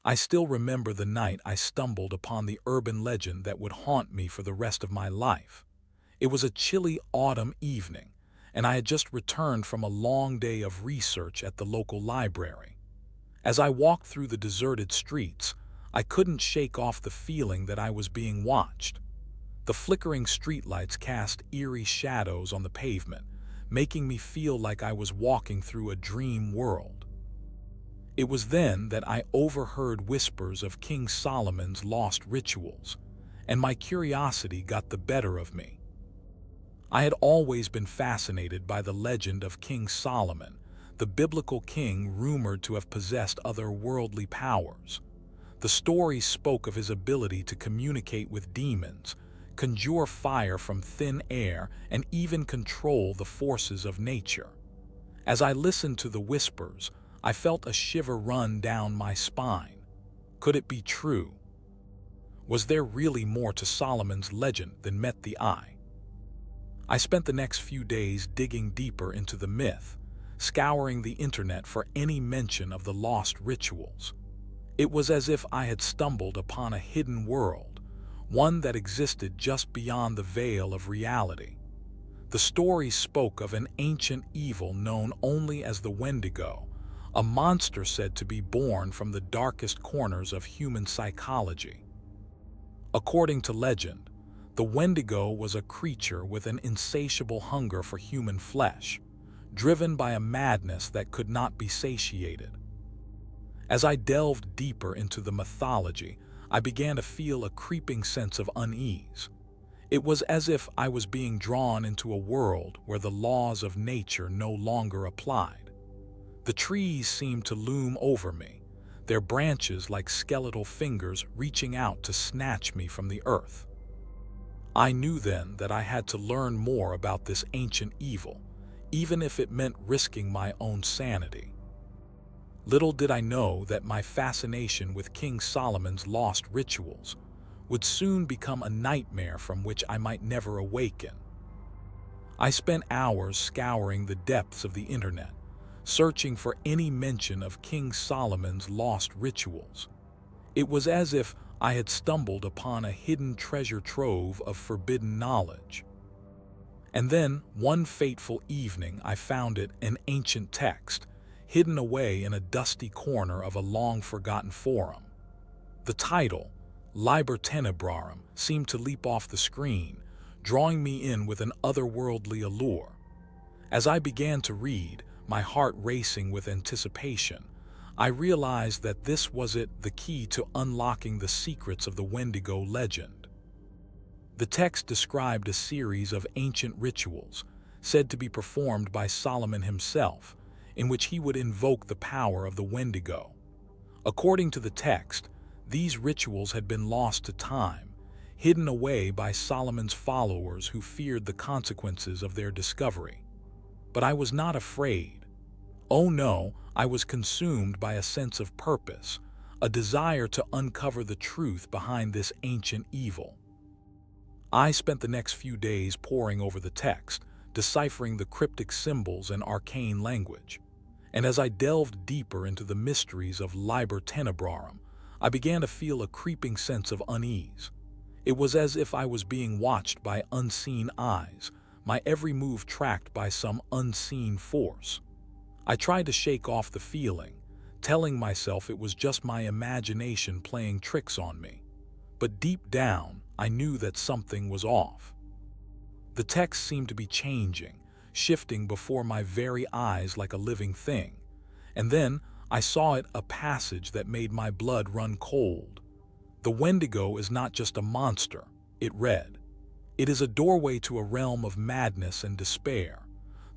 I still remember the night I stumbled upon the urban legend that would haunt me for the rest of my life. It was a chilly autumn evening, and I had just returned from a long day of research at the local library. As I walked through the deserted streets, I couldn't shake off the feeling that I was being watched. The flickering streetlights cast eerie shadows on the pavement, making me feel like I was walking through a dream world. It was then that I overheard whispers of King Solomon's lost rituals, and my curiosity got the better of me. I had always been fascinated by the legend of King Solomon, the biblical king rumored to have possessed otherworldly powers. The story spoke of his ability to communicate with demons, conjure fire from thin air, and even control the forces of nature. As I listened to the whispers, I felt a shiver run down my spine. Could it be true? Was there really more to Solomon's legend than met the eye? I spent the next few days digging deeper into the myth, scouring the internet for any mention of the lost rituals. It was as if I had stumbled upon a hidden world, one that existed just beyond the veil of reality. The story spoke of an ancient evil known only as the Wendigo, a monster said to be born from the darkest corners of human psychology. According to legend, the Wendigo was a creature with an insatiable hunger for human flesh, driven by a madness that could not be satiated. As I delved deeper into the mythology, I began to feel a creeping sense of unease. It was as if I was being drawn into a world where the laws of nature no longer applied. The trees seemed to loom over me, their branches like skeletal fingers reaching out to snatch me from the earth. I knew then that I had to learn more about this ancient evil, even if it meant risking my own sanity. Little did I know that my fascination with King Solomon's lost rituals would soon become a nightmare from which I might never awaken. I spent hours scouring the depths of the internet, searching for any mention of King Solomon's lost rituals. It was as if I had stumbled upon a hidden treasure trove of forbidden knowledge. And then, one fateful evening, I found it, an ancient text, hidden away in a dusty corner of a long-forgotten forum. The title, Liber Tenebrarum, seemed to leap off the screen, drawing me in with an otherworldly allure. As I began to read, my heart racing with anticipation, I realized that this was the key to unlocking the secrets of the Wendigo legend. The text described a series of ancient rituals, said to be performed by Solomon himself, in which he would invoke the power of the Wendigo. According to the text, these rituals had been lost to time, hidden away by Solomon's followers who feared the consequences of their discovery. But I was not afraid. Oh no, I was consumed by a sense of purpose, a desire to uncover the truth behind this ancient evil. I spent the next few days poring over the text, deciphering the cryptic symbols and arcane language. And as I delved deeper into the mysteries of Liber Tenebrarum, I began to feel a creeping sense of unease. It was as if I was being watched by unseen eyes, my every move tracked by some unseen force. I tried to shake off the feeling, telling myself it was just my imagination playing tricks on me. But deep down, I knew that something was off. The text seemed to be changing, shifting before my very eyes like a living thing. And then I saw a passage that made my blood run cold. The Wendigo is not just a monster, it read. It is a doorway to a realm of madness and despair.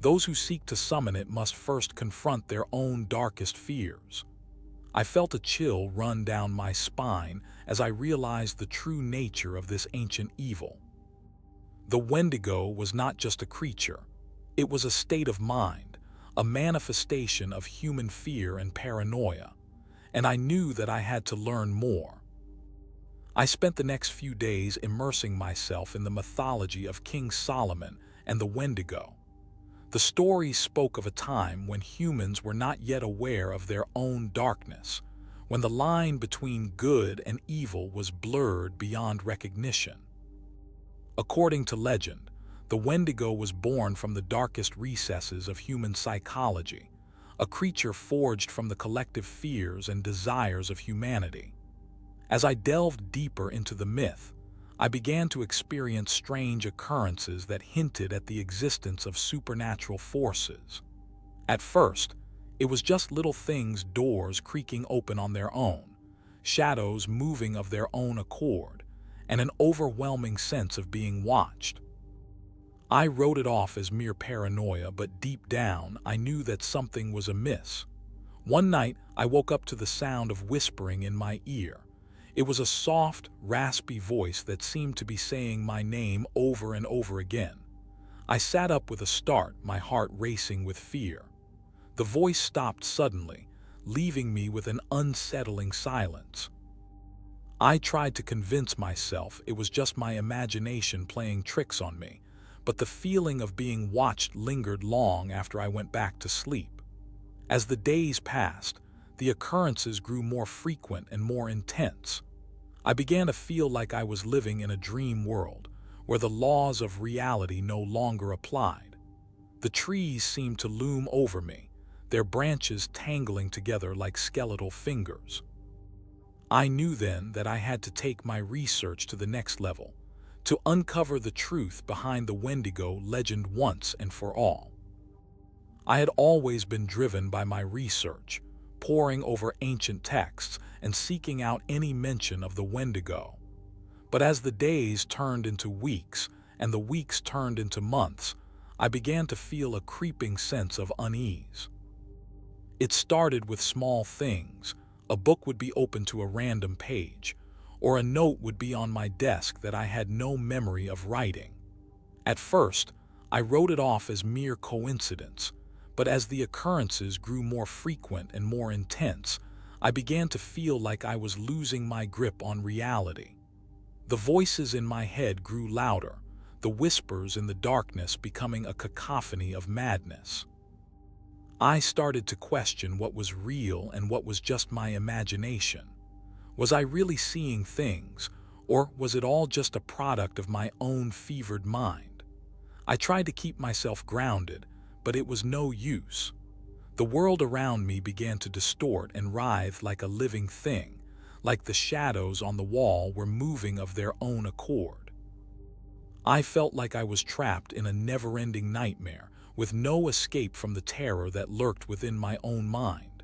Those who seek to summon it must first confront their own darkest fears. I felt a chill run down my spine as I realized the true nature of this ancient evil. The Wendigo was not just a creature. It was a state of mind, a manifestation of human fear and paranoia, and I knew that I had to learn more. I spent the next few days immersing myself in the mythology of King Solomon and the Wendigo. The story spoke of a time when humans were not yet aware of their own darkness, when the line between good and evil was blurred beyond recognition. According to legend, the Wendigo was born from the darkest recesses of human psychology, a creature forged from the collective fears and desires of humanity. As I delved deeper into the myth, I began to experience strange occurrences that hinted at the existence of supernatural forces. At first, it was just little things, doors creaking open on their own, shadows moving of their own accord, and an overwhelming sense of being watched. I wrote it off as mere paranoia, but deep down I knew that something was amiss. One night I woke up to the sound of whispering in my ear. It was a soft, raspy voice that seemed to be saying my name over and over again. I sat up with a start, my heart racing with fear. The voice stopped suddenly, leaving me with an unsettling silence. I tried to convince myself it was just my imagination playing tricks on me, but the feeling of being watched lingered long after I went back to sleep. As the days passed, the occurrences grew more frequent and more intense. I began to feel like I was living in a dream world, where the laws of reality no longer applied. The trees seemed to loom over me, their branches tangling together like skeletal fingers. I knew then that I had to take my research to the next level, to uncover the truth behind the Wendigo legend once and for all. I had always been driven by my research, poring over ancient texts and seeking out any mention of the Wendigo. But as the days turned into weeks and the weeks turned into months, I began to feel a creeping sense of unease. It started with small things. A book would be open to a random page, or a note would be on my desk that I had no memory of writing. At first, I wrote it off as mere coincidence, but as the occurrences grew more frequent and more intense, I began to feel like I was losing my grip on reality. The voices in my head grew louder, the whispers in the darkness becoming a cacophony of madness. I started to question what was real and what was just my imagination. Was I really seeing things, or was it all just a product of my own fevered mind? I tried to keep myself grounded, but it was no use. The world around me began to distort and writhe like a living thing, like the shadows on the wall were moving of their own accord. I felt like I was trapped in a never-ending nightmare, with no escape from the terror that lurked within my own mind.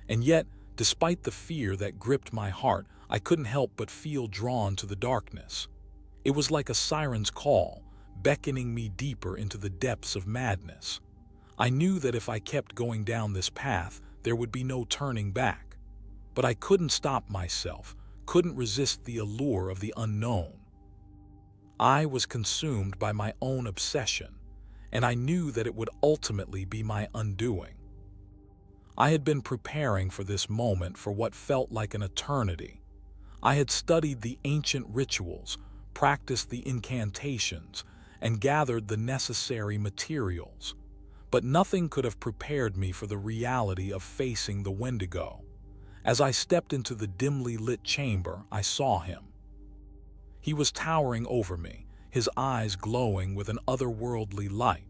And yet, despite the fear that gripped my heart, I couldn't help but feel drawn to the darkness. It was like a siren's call, beckoning me deeper into the depths of madness. I knew that if I kept going down this path, there would be no turning back. But I couldn't stop myself, couldn't resist the allure of the unknown. I was consumed by my own obsession, and I knew that it would ultimately be my undoing. I had been preparing for this moment for what felt like an eternity. I had studied the ancient rituals, practiced the incantations, and gathered the necessary materials. But nothing could have prepared me for the reality of facing the Wendigo. As I stepped into the dimly lit chamber, I saw him. He was towering over me, his eyes glowing with an otherworldly light.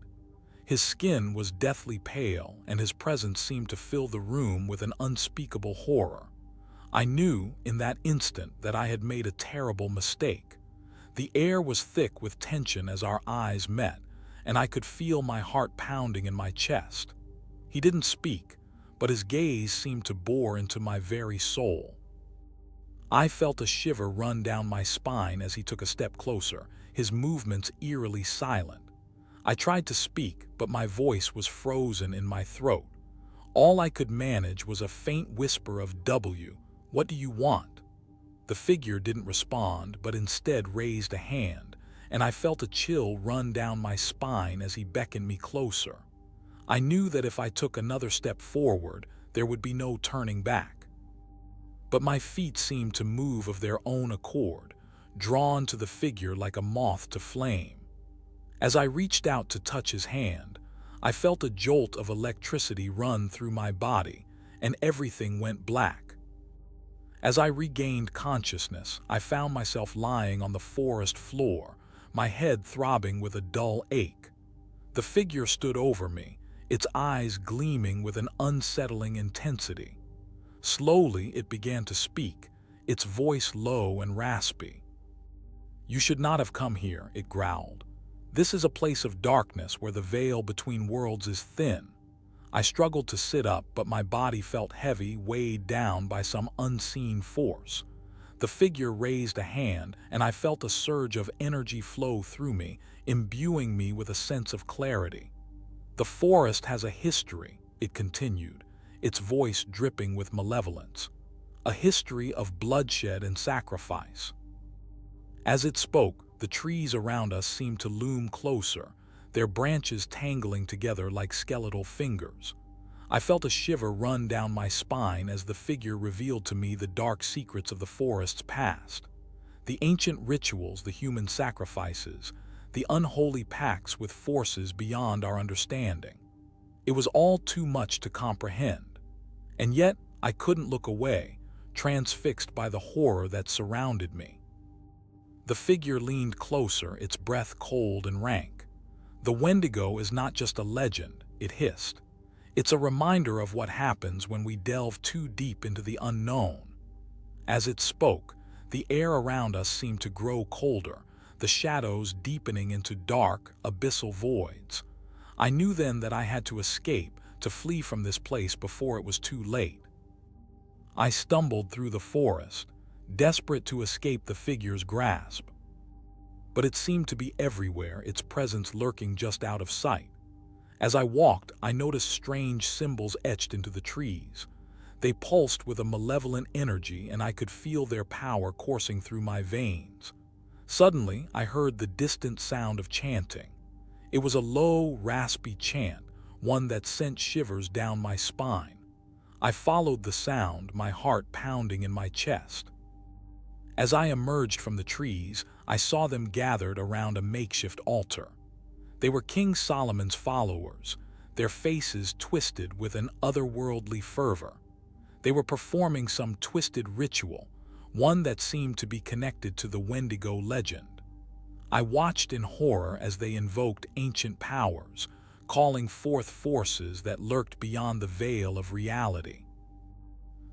His skin was deathly pale, and his presence seemed to fill the room with an unspeakable horror. I knew in that instant that I had made a terrible mistake. The air was thick with tension as our eyes met, and I could feel my heart pounding in my chest. He didn't speak, but his gaze seemed to bore into my very soul. I felt a shiver run down my spine as he took a step closer, his movements eerily silent. I tried to speak, but my voice was frozen in my throat. All I could manage was a faint whisper of "W, what do you want?" The figure didn't respond, but instead raised a hand, and I felt a chill run down my spine as he beckoned me closer. I knew that if I took another step forward, there would be no turning back. But my feet seemed to move of their own accord, drawn to the figure like a moth to flame. As I reached out to touch his hand, I felt a jolt of electricity run through my body, and everything went black. As I regained consciousness, I found myself lying on the forest floor, my head throbbing with a dull ache. The figure stood over me, its eyes gleaming with an unsettling intensity. Slowly it began to speak, its voice low and raspy. "You should not have come here," it growled. "This is a place of darkness where the veil between worlds is thin." I struggled to sit up, but my body felt heavy, weighed down by some unseen force. The figure raised a hand, and I felt a surge of energy flow through me, imbuing me with a sense of clarity. "The forest has a history," it continued, its voice dripping with malevolence. "A history of bloodshed and sacrifice." As it spoke, the trees around us seemed to loom closer, their branches tangling together like skeletal fingers. I felt a shiver run down my spine as the figure revealed to me the dark secrets of the forest's past. The ancient rituals, the human sacrifices, the unholy pacts with forces beyond our understanding. It was all too much to comprehend. And yet, I couldn't look away, transfixed by the horror that surrounded me. The figure leaned closer, its breath cold and rank. "The Wendigo is not just a legend," it hissed. "It's a reminder of what happens when we delve too deep into the unknown." As it spoke, the air around us seemed to grow colder, the shadows deepening into dark, abyssal voids. I knew then that I had to escape, to flee from this place before it was too late. I stumbled through the forest, desperate to escape the figure's grasp. But it seemed to be everywhere, its presence lurking just out of sight. As I walked, I noticed strange symbols etched into the trees. They pulsed with a malevolent energy, and I could feel their power coursing through my veins. Suddenly, I heard the distant sound of chanting. It was a low, raspy chant, one that sent shivers down my spine. I followed the sound, my heart pounding in my chest. As I emerged from the trees, I saw them gathered around a makeshift altar. They were King Solomon's followers, their faces twisted with an otherworldly fervor. They were performing some twisted ritual, one that seemed to be connected to the Wendigo legend. I watched in horror as they invoked ancient powers, calling forth forces that lurked beyond the veil of reality.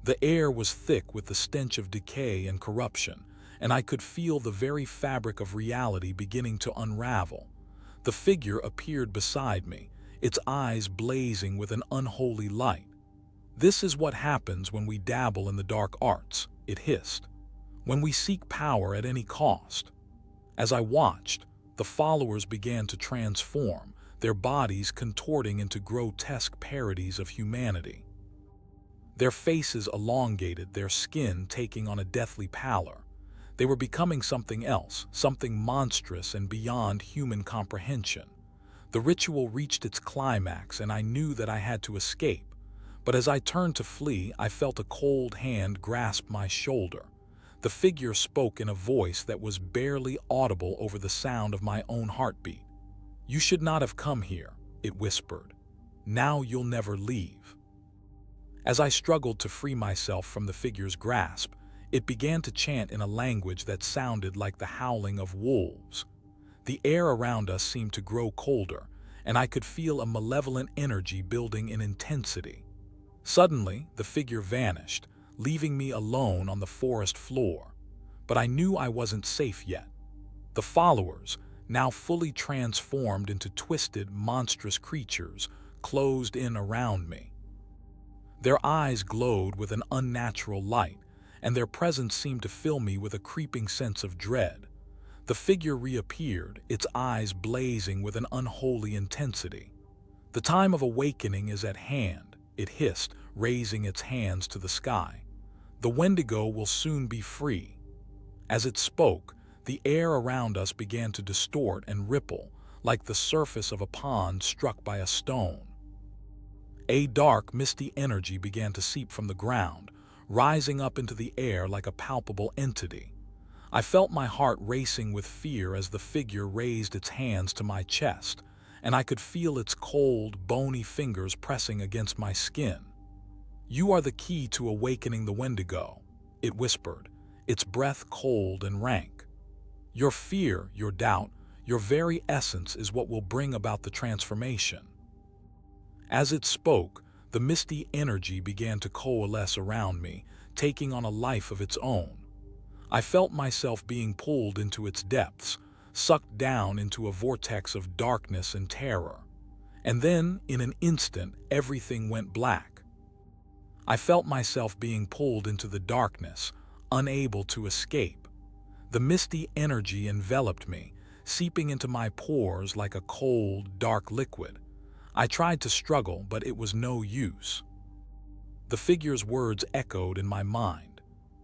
The air was thick with the stench of decay and corruption, and I could feel the very fabric of reality beginning to unravel. The figure appeared beside me, its eyes blazing with an unholy light. "This is what happens when we dabble in the dark arts," it hissed. "When we seek power at any cost." As I watched, the followers began to transform, their bodies contorting into grotesque parodies of humanity. Their faces elongated, their skin taking on a deathly pallor. They were becoming something else, something monstrous and beyond human comprehension. The ritual reached its climax, and I knew that I had to escape. But as I turned to flee, I felt a cold hand grasp my shoulder. The figure spoke in a voice that was barely audible over the sound of my own heartbeat. "You should not have come here," it whispered. "Now you'll never leave." As I struggled to free myself from the figure's grasp, it began to chant in a language that sounded like the howling of wolves. The air around us seemed to grow colder, and I could feel a malevolent energy building in intensity. Suddenly, the figure vanished, leaving me alone on the forest floor. But I knew I wasn't safe yet. The followers, now fully transformed into twisted, monstrous creatures, closed in around me. Their eyes glowed with an unnatural light, and their presence seemed to fill me with a creeping sense of dread. The figure reappeared, its eyes blazing with an unholy intensity. "The time of awakening is at hand," it hissed, raising its hands to the sky. "The Wendigo will soon be free." As it spoke, the air around us began to distort and ripple, like the surface of a pond struck by a stone. A dark, misty energy began to seep from the ground, rising up into the air like a palpable entity. I felt my heart racing with fear as the figure raised its hands to my chest, and I could feel its cold, bony fingers pressing against my skin. "You are the key to awakening the Wendigo," it whispered, its breath cold and rank. Your fear, your doubt, your very essence is what will bring about the transformation. As it spoke, the misty energy began to coalesce around me, taking on a life of its own. I felt myself being pulled into its depths, sucked down into a vortex of darkness and terror. And then, in an instant, everything went black. I felt myself being pulled into the darkness, unable to escape. The misty energy enveloped me, seeping into my pores like a cold, dark liquid. I tried to struggle, but it was no use. The figure's words echoed in my mind.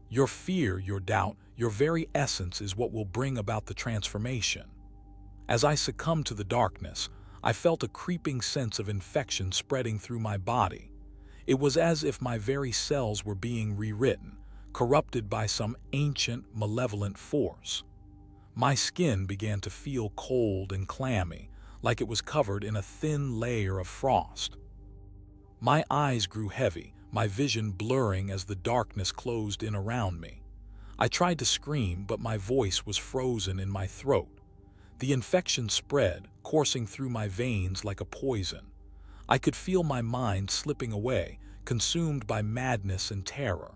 Your fear, your doubt, your very essence is what will bring about the transformation. As I succumbed to the darkness, I felt a creeping sense of infection spreading through my body. It was as if my very cells were being rewritten, corrupted by some ancient, malevolent force. My skin began to feel cold and clammy, like it was covered in a thin layer of frost. My eyes grew heavy, my vision blurring as the darkness closed in around me. I tried to scream, but my voice was frozen in my throat. The infection spread, coursing through my veins like a poison. I could feel my mind slipping away, consumed by madness and terror.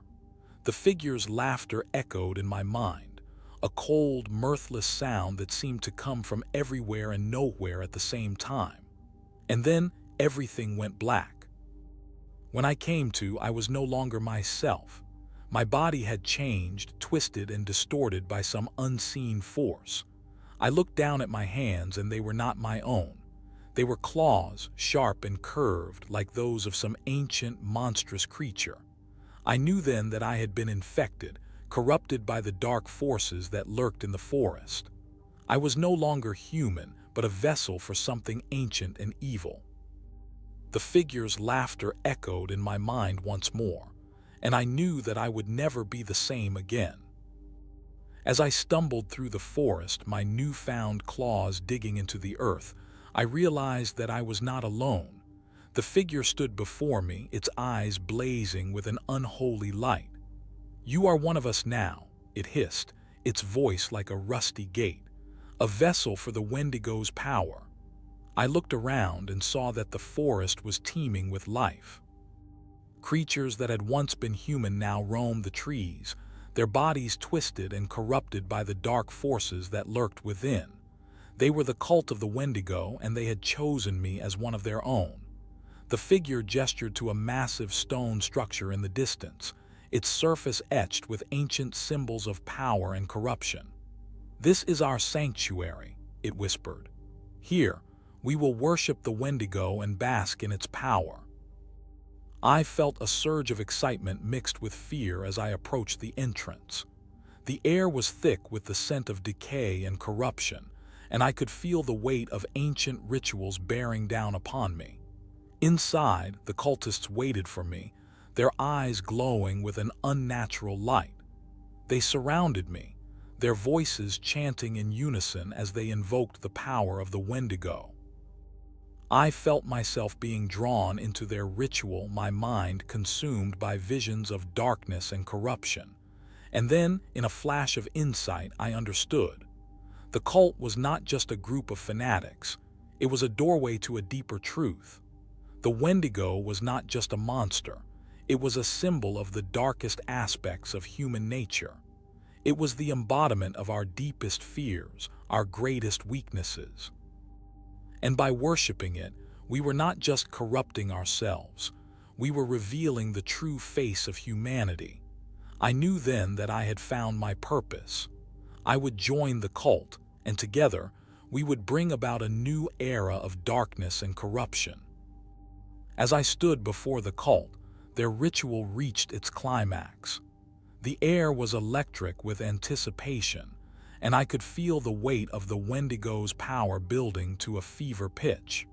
The figure's laughter echoed in my mind, a cold, mirthless sound that seemed to come from everywhere and nowhere at the same time. And then everything went black. When I came to, I was no longer myself. My body had changed, twisted and distorted by some unseen force. I looked down at my hands and they were not my own. They were claws, sharp and curved, like those of some ancient, monstrous creature. I knew then that I had been infected, corrupted by the dark forces that lurked in the forest. I was no longer human, but a vessel for something ancient and evil. The figure's laughter echoed in my mind once more, and I knew that I would never be the same again. As I stumbled through the forest, my newfound claws digging into the earth, I realized that I was not alone. The figure stood before me, its eyes blazing with an unholy light. "You are one of us now," it hissed, its voice like a rusty gate, "a vessel for the Wendigo's power." I looked around and saw that the forest was teeming with life. Creatures that had once been human now roamed the trees, their bodies twisted and corrupted by the dark forces that lurked within. They were the cult of the Wendigo, and they had chosen me as one of their own. The figure gestured to a massive stone structure in the distance, its surface etched with ancient symbols of power and corruption. "This is our sanctuary," it whispered. "Here, we will worship the Wendigo and bask in its power." I felt a surge of excitement mixed with fear as I approached the entrance. The air was thick with the scent of decay and corruption, and I could feel the weight of ancient rituals bearing down upon me. Inside, the cultists waited for me, their eyes glowing with an unnatural light. They surrounded me, their voices chanting in unison as they invoked the power of the Wendigo. I felt myself being drawn into their ritual, my mind consumed by visions of darkness and corruption. And then, in a flash of insight, I understood. The cult was not just a group of fanatics, it was a doorway to a deeper truth. The Wendigo was not just a monster, it was a symbol of the darkest aspects of human nature. It was the embodiment of our deepest fears, our greatest weaknesses. And by worshiping it, we were not just corrupting ourselves, we were revealing the true face of humanity. I knew then that I had found my purpose. I would join the cult, and together, we would bring about a new era of darkness and corruption. As I stood before the cult, their ritual reached its climax. The air was electric with anticipation, and I could feel the weight of the Wendigo's power building to a fever pitch.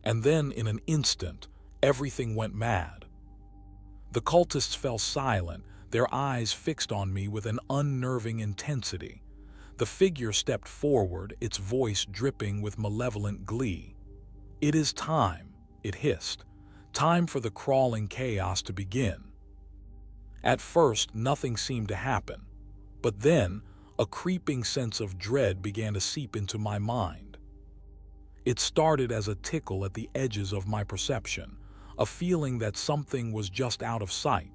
And then, in an instant, everything went mad. The cultists fell silent, their eyes fixed on me with an unnerving intensity. The figure stepped forward, its voice dripping with malevolent glee. "It is time," it hissed. "Time for the crawling chaos to begin." At first, nothing seemed to happen, but then a creeping sense of dread began to seep into my mind. It started as a tickle at the edges of my perception, a feeling that something was just out of sight,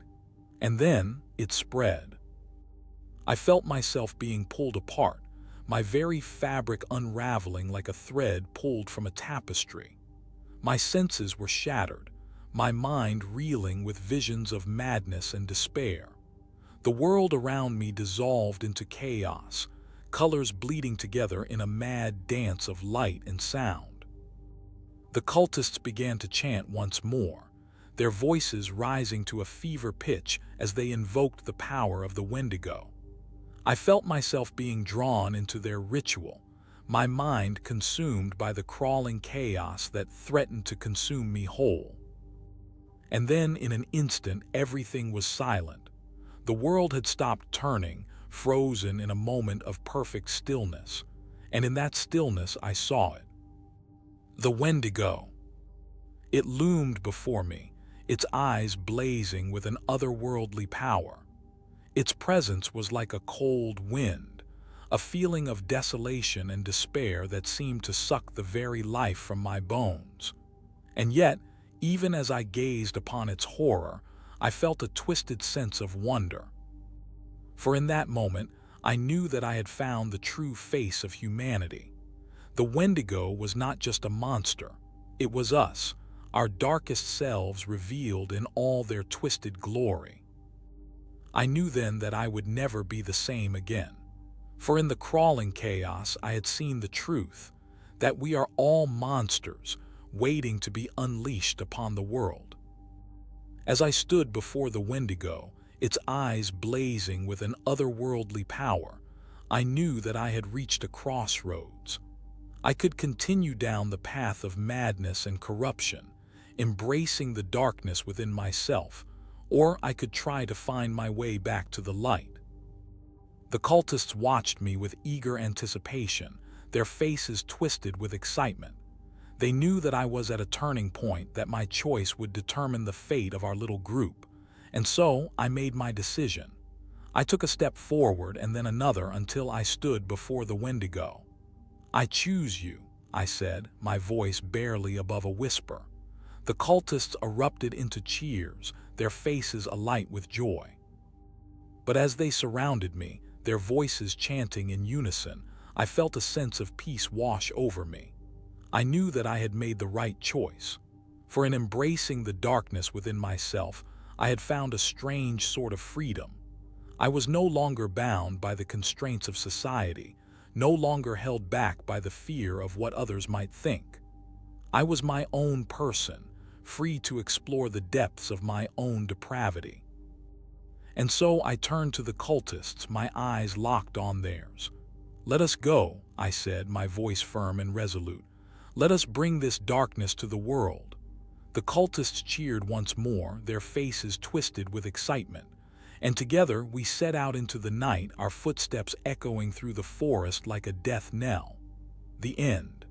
and then it spread. I felt myself being pulled apart, my very fabric unraveling like a thread pulled from a tapestry. My senses were shattered, my mind reeling with visions of madness and despair. The world around me dissolved into chaos, colors bleeding together in a mad dance of light and sound. The cultists began to chant once more, their voices rising to a fever pitch as they invoked the power of the Wendigo. I felt myself being drawn into their ritual, my mind consumed by the crawling chaos that threatened to consume me whole. And then, in an instant, everything was silent. The world had stopped turning, frozen in a moment of perfect stillness, and in that stillness I saw it. The Wendigo. It loomed before me, its eyes blazing with an otherworldly power. Its presence was like a cold wind, a feeling of desolation and despair that seemed to suck the very life from my bones. And yet, even as I gazed upon its horror, I felt a twisted sense of wonder. For in that moment, I knew that I had found the true face of humanity. The Wendigo was not just a monster, it was us, our darkest selves revealed in all their twisted glory. I knew then that I would never be the same again. For in the crawling chaos I had seen the truth, that we are all monsters waiting to be unleashed upon the world. As I stood before the Wendigo, its eyes blazing with an otherworldly power, I knew that I had reached a crossroads. I could continue down the path of madness and corruption, embracing the darkness within myself, or I could try to find my way back to the light. The cultists watched me with eager anticipation, their faces twisted with excitement. They knew that I was at a turning point, that my choice would determine the fate of our little group, and so I made my decision. I took a step forward and then another until I stood before the Wendigo. "I choose you," I said, my voice barely above a whisper. The cultists erupted into cheers, their faces alight with joy. But as they surrounded me, their voices chanting in unison, I felt a sense of peace wash over me. I knew that I had made the right choice, for in embracing the darkness within myself, I had found a strange sort of freedom. I was no longer bound by the constraints of society, no longer held back by the fear of what others might think. I was my own person, free to explore the depths of my own depravity. And so I turned to the cultists, my eyes locked on theirs. "Let us go," I said, my voice firm and resolute. "Let us bring this darkness to the world." The cultists cheered once more, their faces twisted with excitement, and together we set out into the night, our footsteps echoing through the forest like a death knell. The end.